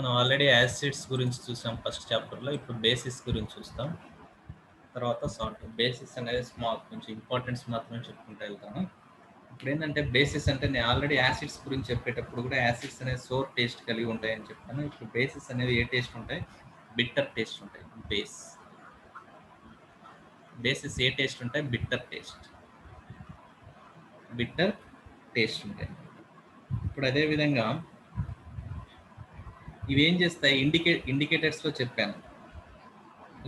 మనం already acids గురించి చూసాం ఫస్ట్ చాప్టర్లో. ఇప్పుడు బేసిస్ గురించి చూస్తాం. తర్వాత సాల్ట్. బేసిస్ అనేది స్మాల్, కొంచెం ఇంపార్టెన్స్ మాత్రమే చెప్పుకుంటూ వెళ్తాను. ఇప్పుడు ఏంటంటే బేసిస్ అంటే నేను ఆల్రెడీ యాసిడ్స్ గురించి చెప్పేటప్పుడు కూడా యాసిడ్స్ అనేది సోర్ టేస్ట్ కలిగి ఉంటాయని చెప్పాను. ఇప్పుడు బేసిస్ అనేది ఏ టేస్ట్ ఉంటాయి? బిట్టర్ టేస్ట్ ఉంటాయి. బేసిస్ ఏ టేస్ట్ ఉంటాయి? బిట్టర్ టేస్ట్ ఉంటాయి. ఇప్పుడు అదే విధంగా ఇవి ఏం చేస్తాయి? ఇండికేటర్స్లో చెప్పాను.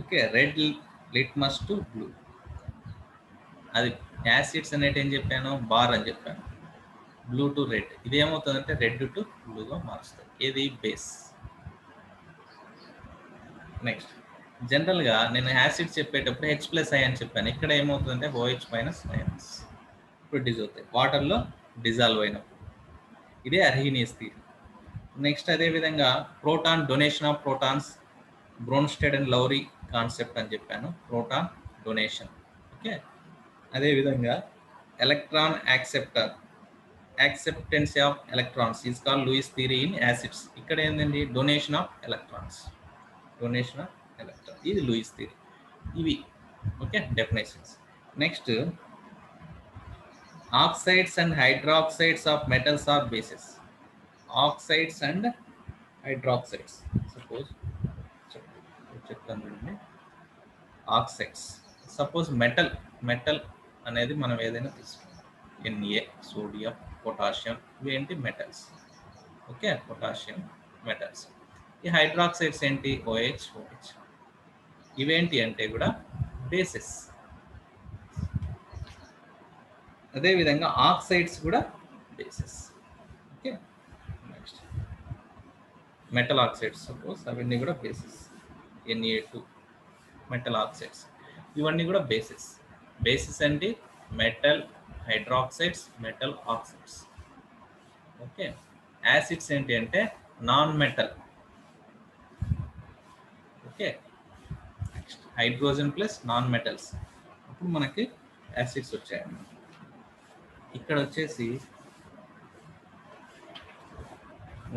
Okay, red litmus to blue. అది యాసిడ్స్ అనేటి ఏం చెప్పాను? బార్ అని చెప్పాను. Blue to red. ఇది ఏమవుతుందంటే రెడ్ టు బ్లూగా మారుస్తుంది. ఇది బేస్. నెక్స్ట్, జనరల్గా నేను యాసిడ్స్ చెప్పేటప్పుడు H+I అని చెప్పాను. ఇక్కడ ఏమవుతుందంటే OH-, ప్రొడ్యూస్ అవుతాయి వాటర్లో డిజాల్వ్ అయినప్పుడు. ఇదే అర్హీనియస్ థియరీ. నెక్స్ట్ అదేవిధంగా proton donation of protons, Bronsted and Lowry concept అని చెప్పాను. Proton donation. ఓకే, అదేవిధంగా electron acceptance of electrons is called Lewis theory in acids. ఇక్కడ ఏంటండి? Donation of electrons. ఇది లూయిస్ థియరీ. ఇవి okay definitions. Next, oxides and hydroxides of metals are bases. Oxides and hydroxides. Suppose చెప్తాను చూడండి. Oxides, suppose metal అనేది మనం ఏదైనా తీసుకుంటాం. Na, సోడియం, పొటాషియం, ఇవేంటి? మెటల్స్. Okay, potassium metals. ఈ హైడ్రాక్సైడ్స్ ఏంటి? OH. ఇవేంటి అంటే కూడా బేసెస్. అదేవిధంగా ఆక్సైడ్స్ కూడా bases. Okay, next metal oxides, suppose అవన్నీ కూడా బేసెస్. Na2 మెటల్ ఆక్సైడ్స్, ఇవన్నీ కూడా బేసెస్. బేసిస్ అంటే metal hydroxides, metal oxides. Okay, acids ఏంటి అంటే non metal. Okay, next hydrogen plus non metals. అప్పుడు మనకి యాసిడ్స్ వచ్చాయన్నమాట. ఇక్కడ వచ్చేసి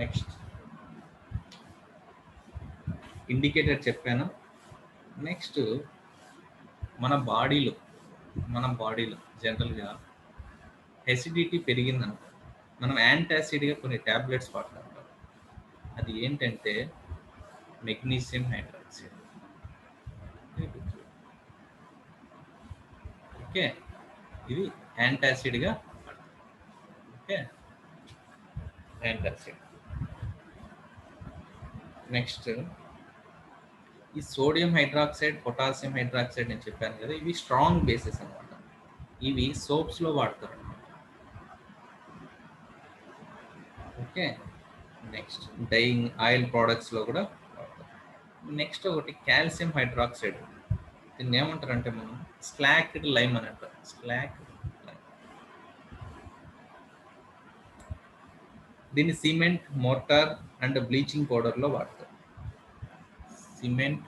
నెక్స్ట్ ఇండికేటర్ చెప్పాను. నెక్స్ట్ మన బాడీలో జనరల్గా ఎసిడిటీ పెరిగిందనుకో, మనం యాంటాసిడ్గా కొన్ని ట్యాబ్లెట్స్ వాడతాం. అది ఏంటంటే మెగ్నీషియం హైడ్రాక్సైడ్. ఓకే, ఇది యాంటాసిడ్గా. Okay, antacid. నెక్స్ట్ ఈ సోడియం హైడ్రాక్సైడ్, పొటాషియం హైడ్రాక్సైడ్ నేను చెప్పాను కదా, ఇవి స్ట్రాంగ్ బేసెస్ అనమాట. ఇవి సోప్స్లో వాడతారు అనమాట. ఓకే, నెక్స్ట్ డైయింగ్ ఆయిల్ ప్రోడక్ట్స్లో కూడా వాడతారు. నెక్స్ట్ ఒకటి కాల్షియం హైడ్రాక్సైడ్. దీన్ని ఏమంటారంటే మనం స్లాక్డ్ లైమ్ అని అంటారు. దీన్ని సిమెంట్, మోటార్ అండ్ బ్లీచింగ్ పౌడర్లో వాడతారు. సిమెంట్,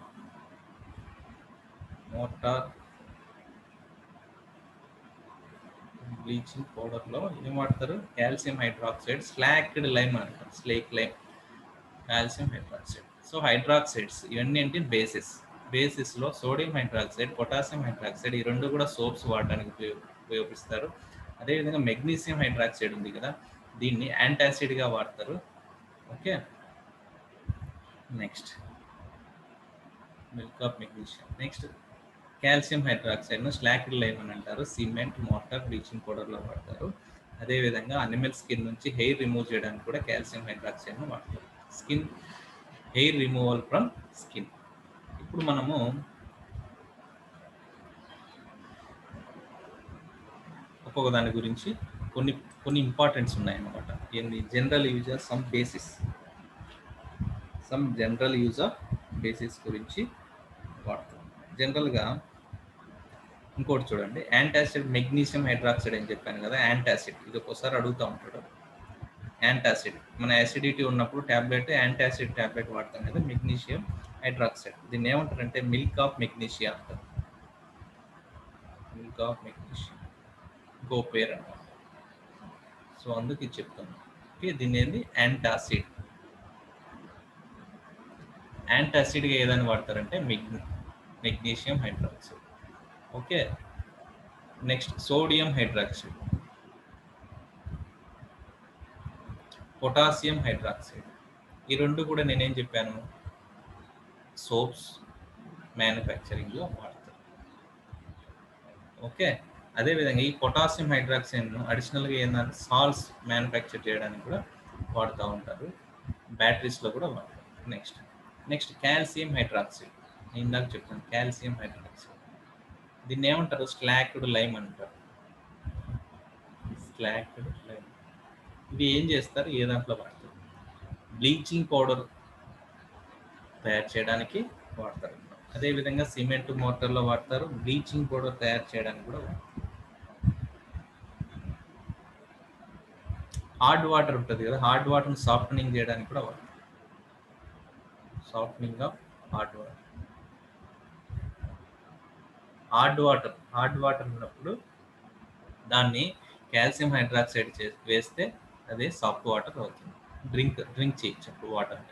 మోటార్, బ్లీచింగ్ పౌడర్లో ఏం వాడతారు? కాల్షియం హైడ్రాక్సైడ్, స్లాక్డ్ లైమ్ అంటారు. Slake lime, calcium hydroxide. So hydroxides ఇవన్నీ ఏంటి? బేసిస్లో సోడియం హైడ్రాక్సైడ్, పొటాషియం హైడ్రాక్సైడ్, ఈ రెండు కూడా సోప్స్ వాడడానికి ఉపయోగిస్తారు. అదేవిధంగా మెగ్నీషియం హైడ్రాక్సైడ్ ఉంది కదా, దీన్ని యాంటాసిడ్గా వాడతారు. Okay, next milk of magnesium. Next calcium హైడ్రాక్సైడ్ను స్లాక్డ్ లైమ్ అని అంటారు. సిమెంట్, మోటార్, బ్లీచింగ్ పౌడర్లో వాడతారు. అదేవిధంగా అనిమల్ స్కిన్ నుంచి హెయిర్ రిమూవ్ చేయడానికి కూడా కాల్షియం హైడ్రాక్సైడ్ను వాడతారు. Hair removal from skin. ఇప్పుడు మనము ఒక్కొక్క దాని గురించి కొన్ని ఇంపార్టెంట్స్ ఉన్నాయన్నమాట. ఏంది? జనరల్ యూజ్ ఆఫ్ బేసిస్ గురించి వాడతాం. జనరల్గా ఇంకోటి చూడండి, యాంటాసిడ్, మెగ్నీషియం హైడ్రాక్సైడ్ అని చెప్పాను కదా, యాంటాసిడ్. ఇది ఒక్కోసారి అడుగుతూ ఉంటాడు. యాంటాసిడ్ మన యాసిడిటీ ఉన్నప్పుడు ట్యాబ్లెట్, యాంటాసిడ్ ట్యాబ్లెట్ వాడతాం కదా, మెగ్నీషియం హైడ్రాక్సైడ్. దీన్ని ఏమంటారంటే మిల్క్ ఆఫ్ మెగ్నీషియా అంటారు. మిల్క్ ఆఫ్ మెగ్నీషియా ఇంకో పేరు అన్నమాట. సో అందుకు ఇది చెప్తాను. ఓకే, దీన్ని ఏంది? యాంటాసిడ్. యాంటాసిడ్గా ఏదని వాడతారంటే magnesium hydroxide. Okay, next sodium hydroxide, potassium hydroxide. ఈ రెండు కూడా నేనేం చెప్పాను, సోప్స్ మ్యానుఫ్యాక్చరింగ్లో వాడతారు. ఓకే, అదేవిధంగా ఈ పొటాషియం హైడ్రాక్సైడ్ను అడిషనల్గా ఏంటంటే సాల్ట్స్ మ్యానుఫ్యాక్చర్ చేయడానికి కూడా వాడుతూ ఉంటారు, బ్యాటరీస్లో కూడా వాడతారు. Next calcium hydroxide. నేను ఇందాక చెప్పాను కాల్షియం హైడ్రాక్సైడ్. దీన్ని ఏమంటారు, స్లాక్డ్ లైమ్ అంటారు. Slaked lime. ఇది ఏం చేస్తారు, ఏ దాంట్లో వాడతారు, బ్లీచింగ్ పౌడర్ తయారు చేయడానికి వాడతారు. అదేవిధంగా సిమెంట్ మోటార్లో వాడతారు, బ్లీచింగ్ పౌడర్ తయారు చేయడానికి కూడా వాడతారు. హార్డ్ వాటర్ ఉంటుంది కదా, హార్డ్ వాటర్ని సాఫ్టనింగ్ చేయడానికి కూడా వాడతారు. Softening of hard water. Hard water ఉన్నప్పుడు దాన్ని కాల్షియం హైడ్రాక్సైడ్ వేస్తే అదే సాఫ్ట్ వాటర్ అవుతుంది. డ్రింక్ చేయొచ్చు అప్పుడు water.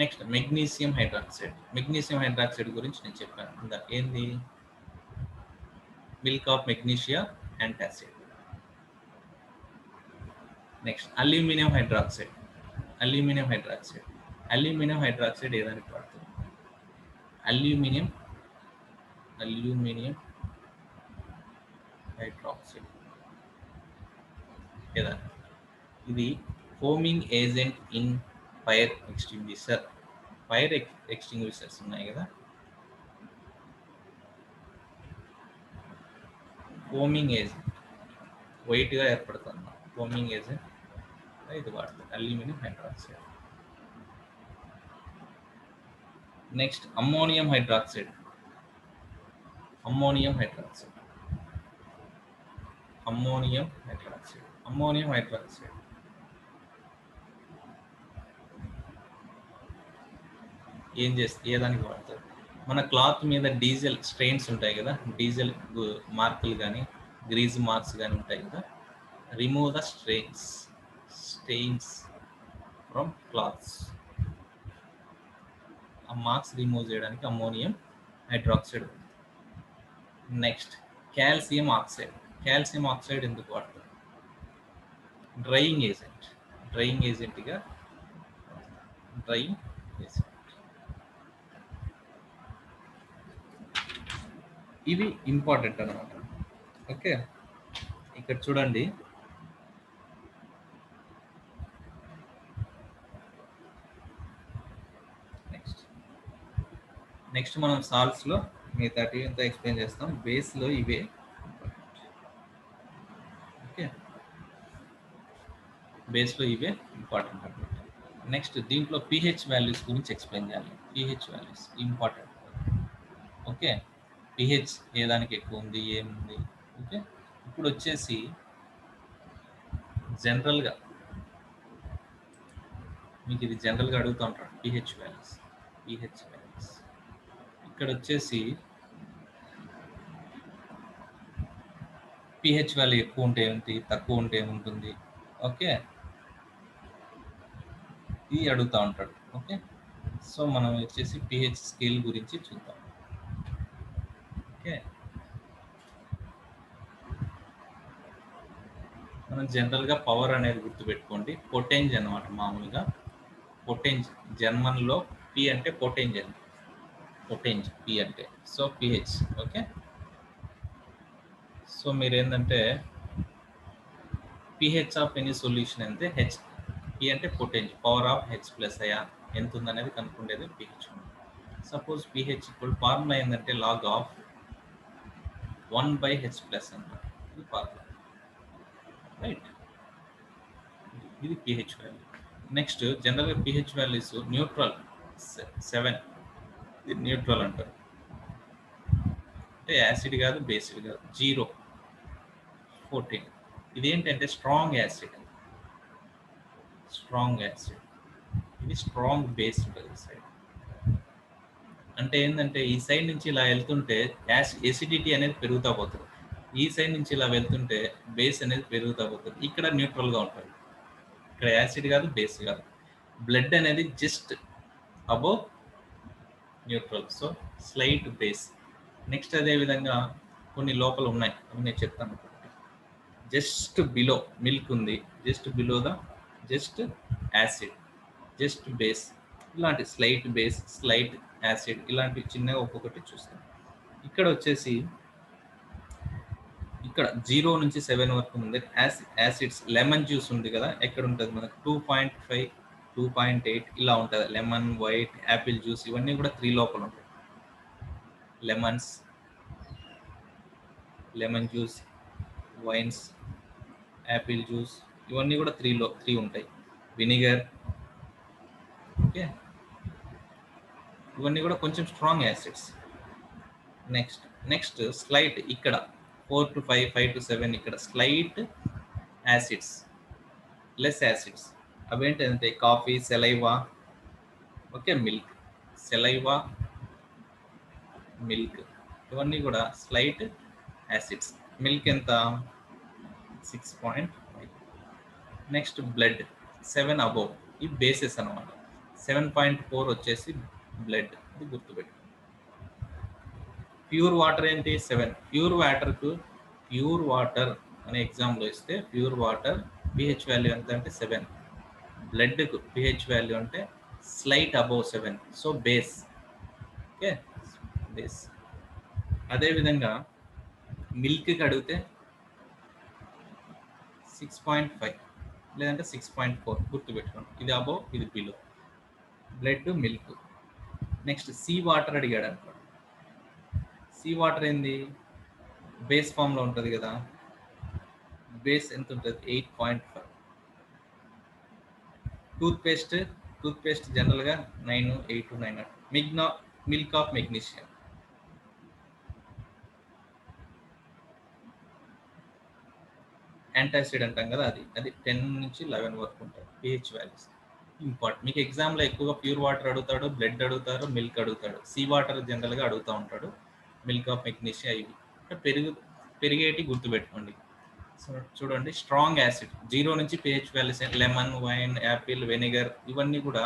Next magnesium hydroxide. Magnesium hydroxide గురించి నేను చెప్పాను, ఏంది, milk of magnesia antacid. Next aluminium hydroxide. Aluminium hydroxide ఏదానికి వాడుతుంది, అల్యూమినియం హైడ్రాక్సైడ్ ఏదానికి, ఇది foaming agent in fire extinguishers ఉన్నాయి కదా, ఫోమింగ్ ఏజెంట్ వైట్గా ఏర్పడుతుంది, ఫోమింగ్ ఏజెంట్ ఇది వాడుతుంది aluminium hydroxide. Next ammonium hydroxide. ఏం చేస్తుంది, ఏదానికి వాడతారు, మన క్లాత్ మీద డీజిల్ స్ట్రెయిన్స్ ఉంటాయి కదా, డీజిల్ మార్కులు కానీ గ్రీజ్ మార్క్స్ కానీ ఉంటాయి కదా, remove the stains from clothes. ఆ మార్క్స్ రిమూవ్ చేయడానికి ammonium hydroxide. Next calcium oxide ఎందుకు వాడతారు, డ్రైయింగ్ ఏజెంట్గా. ఇవి ఇంపార్టెంట్ అన్నమాట. ఓకే, ఇక్కడ చూడండి, నెక్స్ట్ మనం సాల్ట్స్లో మిగతా అంతా ఎక్స్ప్లెయిన్ చేస్తాం. బేస్లో ఇవే. ఓకే, బేస్లో ఇవే ఇంపార్టెంట్ అనమాట. నెక్స్ట్ దీంట్లో pH వాల్యూస్ గురించి ఎక్స్ప్లెయిన్ చేయాలి. pH values important. Okay, pH ఏ దానికి ఎక్కువ ఉంది, ఏముంది. ఓకే, ఇప్పుడు వచ్చేసి జనరల్గా మీకు ఇది జనరల్గా అడుగుతూ ఉంటారు pH వాల్యూస్. ఇక్కడ వచ్చేసి pH వాల్యూ ఎక్కువ ఉంటే ఏంటి, తక్కువ ఉంటే ఏముంటుంది. ఓకే, ఇది అడుగుతూ ఉంటాడు. ఓకే, సో మనం వచ్చేసి pH స్కేల్ గురించి చూద్దాం. ఓకే, మనం జనరల్గా పవర్ అనేది గుర్తుపెట్టుకోండి, పొటెంజ్ అనమాట. మామూలుగా పొటెంజ్ జర్మన్లో పి అంటే పొటెంజ్ పి అంటే, సో pH. ఓకే, సో మీరు ఏంటంటే pH ఆఫ్ ఎనీ సొల్యూషన్ అంటే హెచ్, పి అంటే పొటెంజ్, పవర్ ఆఫ్ హెచ్ ప్లస్ అయా ఎంత ఉందనేది కనుక్కుండేది pH. సపోజ్ pH ఇప్పుడు ఫార్ములా ఏంటంటే లాగ్ ఆఫ్ 1/H+ అన్నమాట. ఇది ఫార్ములా, రైట్. ఇది pH వాల్యూ. నెక్స్ట్ జనరల్గా pH వాల్యూస్ న్యూట్రల్ 7, ఇది న్యూట్రల్ అంటారు. అంటే యాసిడ్ కాదు, బేసిడ్ కాదు. 0, 14. ఇది ఏంటంటే స్ట్రాంగ్ యాసిడ్. ఇది స్ట్రాంగ్ బేస్ ఉంటుంది సైడ్. అంటే ఏంటంటే ఈ సైడ్ నుంచి ఇలా వెళ్తుంటే ఎసిడిటీ అనేది పెరుగుతూ పోతుంది, ఈ సైడ్ నుంచి ఇలా వెళ్తుంటే బేస్ అనేది పెరుగుతూ పోతుంది. ఇక్కడ న్యూట్రల్గా ఉంటుంది, ఇక్కడ యాసిడ్ కాదు, బేస్ కాదు. బ్లడ్ అనేది just above neutral. So slight base. Next అదే విధంగా కొన్ని లోపల ఉన్నాయి, అవి నేను చెప్తాను. జస్ట్ బిలో మిల్క్ ఉంది, just below the just acid, just base, ఇలాంటి స్లైట్ బేస్, స్లైట్ యాసిడ్, ఇలాంటివి చిన్నగా ఒక్కొక్కటి చూస్తాం. ఇక్కడ వచ్చేసి ఇక్కడ 0 నుంచి 7 వరకు ఉంది యాసిడ్స్. లెమన్ జ్యూస్ ఉంది కదా, ఎక్కడ ఉంటుంది మనకు 2.5, 2.8 ఇలా ఉంటుంది. లెమన్, వైట్, యాపిల్ జ్యూస్ ఇవన్నీ కూడా 3 లోపల ఉంటాయి. Lemons, lemon juice, wines, Apple juice ఇవన్నీ కూడా 3 ఉంటాయి. వినిగర్, ఓకే, ఇవన్నీ కూడా కొంచెం స్ట్రాంగ్ యాసిడ్స్. నెక్స్ట్ స్లైట్ ఇక్కడ 4 to 5, 5 to 7 ఇక్కడ స్లైట్ యాసిడ్స్, లెస్ యాసిడ్స్. అవేంటంటే coffee, saliva, okay, milk, saliva, milk ఇవన్నీ కూడా స్లైట్ యాసిడ్స్. మిల్క్ ఎంత 6.5. నెక్స్ట్ బ్లడ్ 7 అబోవ్, ఈ బేసెస్ అనమాట. 7.4 వచ్చేసి బ్లడ్, ఇది గుర్తుపెట్టు. ప్యూర్ వాటర్ ఏంటి 7. ప్యూర్ వాటర్ అనే ఎగ్జామ్లో ఇస్తే ప్యూర్ వాటర్ పిహెచ్ వాల్యూ ఎంత అంటే 7. బ్లడ్కు పిహెచ్ వాల్యూ అంటే slight above 7. So base, okay, base. అదేవిధంగా మిల్క్కి అడిగితే 6.5 లేదంటే 6.4 గుర్తుపెట్టుకోండి. ఇది అబోవ్, ఇది below. Blood, milk. Next sea water అడిగాడు అనుకోండి. సీ వాటర్ ఏంది, బేస్ ఫామ్లో ఉంటుంది కదా, బేస్ ఎంత ఉంటుంది 8.5. టూత్పేస్ట్ జనరల్గా 9, 8, 9. మిల్క్ ఆఫ్ మెగ్నీషియం, యాంటాసిడ్ అంటాం కదా, అది 10 నుంచి 11 వరకు ఉంటుంది పిహెచ్ వాల్యూస్. ఇంపార్టెంట్, మీకు ఎగ్జామ్లో ఎక్కువగా ప్యూర్ వాటర్ అడుగుతాడు, బ్లడ్ అడుగుతారు, మిల్క్ అడుగుతాడు. సీ వాటర్ జనరల్గా అడుగుతూ ఉంటాడు, మిల్క్ ఆఫ్ మెగ్నీషియా. ఇవి పెరిగేటి గుర్తుపెట్టుకోండి. సో చూడండి, స్ట్రాంగ్ యాసిడ్ 0 నుంచి pH values, lemon, wine, apple, vinegar ఇవన్నీ కూడా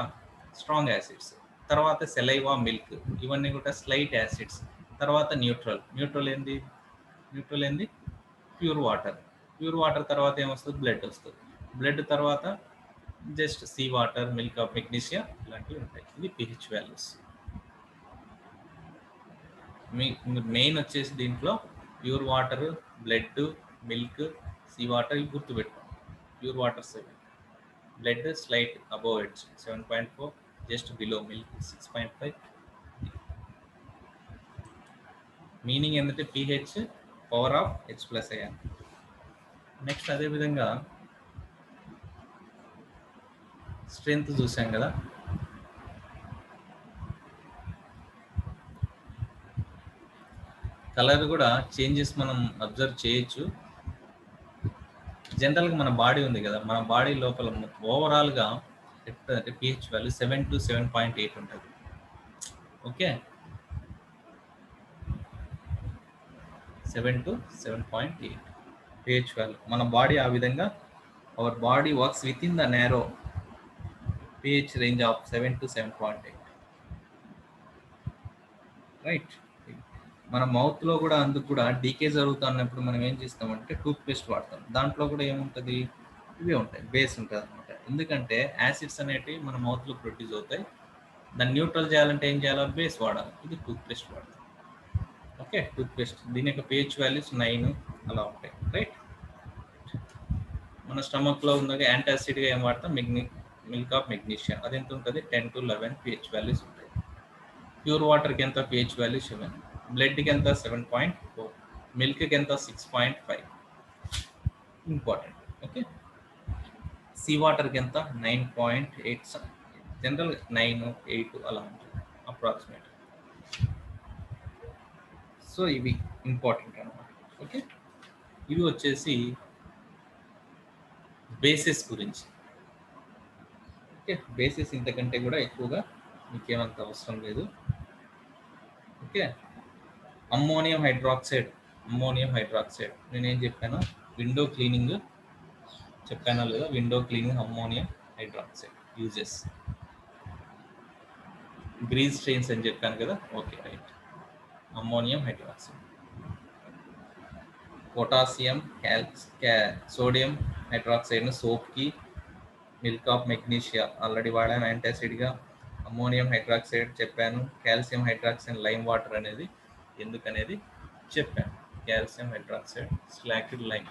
స్ట్రాంగ్ యాసిడ్స్. తర్వాత సెలైవా, మిల్క్ ఇవన్నీ కూడా స్లైట్ యాసిడ్స్. తర్వాత న్యూట్రల్ ఏంది ప్యూర్ వాటర్ తర్వాత ఏమొస్తుంది, బ్లడ్ వస్తుంది. బ్లడ్ తర్వాత just sea water, milk of magnesia ఇలాంటివి ఉంటాయి. ఇది పిహెచ్ వాల్యూస్. మెయిన్ వచ్చేసి దీంట్లో pure water, blood, milk, sea water ఇవి గుర్తుపెట్టుకోండి. Pure water 7, blood slight above edge 7.4, just below milk 6.5. Meaning ఏంటంటే pH power of H+Ion. Next అదేవిధంగా స్ట్రెంగ్త్ చూసాం కదా, కలర్ కూడా చేంజెస్ మనం అబ్జర్వ్ చేయొచ్చు. జనరల్గా మన బాడీ ఉంది కదా, మన బాడీ లోపల ఓవరాల్గా అంటే పిహెచ్ వాల్యూ 7 to 7.8 ఉంటుంది. Okay, 7 to 7.8 pH value. మన బాడీ ఆ విధంగా, our body works with in the narrow pH range of 7 to 7.8. Right. మన మౌత్లో కూడా అందుకు కూడా డీకే జరుగుతున్నప్పుడు మనం ఏం చేస్తామంటే టూత్పేస్ట్ వాడతాం. దాంట్లో కూడా ఏముంటుంది, ఇవే ఉంటాయి, బేస్ ఉంటుంది అనమాట. ఎందుకంటే యాసిడ్స్ అనేటివి మన మౌత్లో ప్రొడ్యూస్ అవుతాయి. దాన్ని న్యూట్రల్ చేయాలంటే ఏం చేయాలి, బేస్ వాడాలి. ఇది టూత్పేస్ట్ వాడతాం. ఓకే, టూత్పేస్ట్ దీని యొక్క పిహెచ్ వాల్యూస్ 9 అలా ఉంటాయి. రైట్. మన స్టమక్లో ఉన్నది యాంటాసిడ్గా ఏం వాడతాం, మిల్క్ ఆఫ్ మెగ్నీషియా. అది ఎంత ఉంటుంది, 10 to 11 పిహెచ్ వాల్యూస్ ఉంటాయి. ప్యూర్ వాటర్కి ఎంత పిహెచ్ వాల్యూ 7, బ్లడ్కి ఎంత 7.4, మిల్క్కి ఎంత 6.5. ఇంపార్టెంట్. ఓకే, సీ వాటర్కి ఎంత 9.8, జనరల్ 9, 8 అలా ఉంటుంది అప్రాక్సిమేట్. సో ఇవి ఇంపార్టెంట్ అన్నమాట. ఓకే, ఇవి వచ్చేసి బేసిస్ గురించి. ఓకే, బేసిస్ ఇంతకంటే కూడా ఎక్కువగా మీకేమంత అవసరం లేదు. ఓకే, అమ్మోనియం హైడ్రాక్సైడ్ నేనేం చెప్పాను, విండో క్లీనింగ్ చెప్పానా లేదా, window cleaning ammonium hydroxide uses. Grease strains అని చెప్పాను కదా. Okay, right. Ammonium hydroxide, potassium sodium హైడ్రాక్సైడ్ను సోప్కి, మిల్క్ ఆఫ్ మెగ్నీషియా ఆల్రెడీ వాడాను యాంటాసిడ్గా. అమ్మోనియం హైడ్రాక్సైడ్ చెప్పాను. కాల్షియం హైడ్రాక్సైడ్ లైమ్ వాటర్ అనేది ఎందుకనేది చెప్పాను. Calcium hydroxide slaked lime.